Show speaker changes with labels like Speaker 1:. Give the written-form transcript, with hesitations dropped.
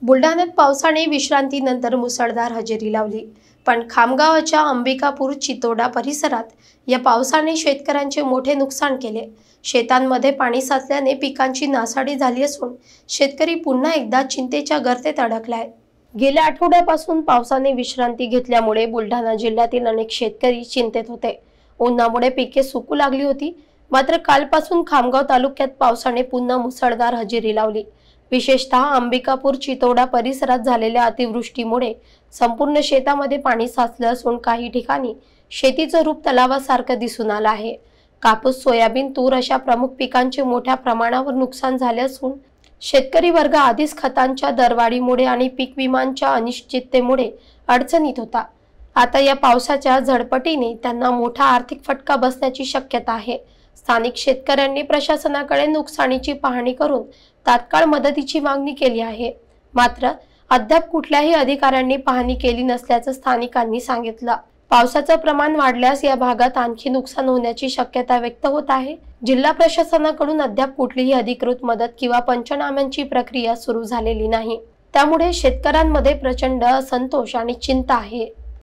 Speaker 1: बुलढाण्यात पावसाने विश्रांतीनंतर मुसळधार हजेरी लावली, पण खामगावच्या अंबिकापूर चितोडा परिसरात या पावसाने शेतकऱ्यांचे मोठे नुकसान केले। शेतांमध्ये पाणी साचल्याने पिकांची नासाडी झाली असून शेतकरी पुन्हा एकदा चिंतेच्या गर्तेत अडकलाय। गेल्या आठवड्यापासून पावसाने विश्रांती घेतल्यामुळे बुलढाणा जिल्ह्यातील अनेक शेतकरी चिंतेत होते। उन्हामुळे पिके सुकू लागली होती, मात्र कालपासून खामगाव तालुक्यात पावसाने पुन्हा मुसळधार हजेरी लावली। विशेषतः अंबिकापूर चितोडा परिसरात झालेल्या अतिवृष्टीमुळे संपूर्ण शेतामध्ये पाणी साचलं असून काही ठिकाणी शेतीचं रूप तलावासारखं दिसून आलं आहे। कापूस, सोयाबीन, तूर अशा प्रमुख पिकांचे मोठ्या प्रमाणावर नुकसान झाले असून शेतकरी वर्ग आधीच खतांच्या दरवाढीमुळे आणि पीक विम्याच्या अनिश्चिततेमुळे अडचणीत होता। आता या पावसाच्या झडपटीने त्यांना मोठा आर्थिक फटका बसण्याची शक्यता आहे। स्थानिक शेतकऱ्यांनी प्रशासनाकडे नुकसानीची पाहणी करून तात्काळ मदतीची मागणी केली आहे, मात्र अद्याप कुठल्याही अधिकाऱ्यांनी पाहणी केली नसल्याचं स्थानिकांनी सांगितलं। पावसाचं प्रमाण वाढल्यास या भागात आणखी नुकसान होण्याची शक्यता व्यक्त होत आहे। जिल्हा प्रशासनाकडून अद्याप कुठलीही अधिकृत मदत किंवा पंचनाम्यांची प्रक्रिया सुरू झालेली नाही, त्यामुळे शेतकऱ्यांमध्ये प्रचंड असंतोष आणि चिंता आहे।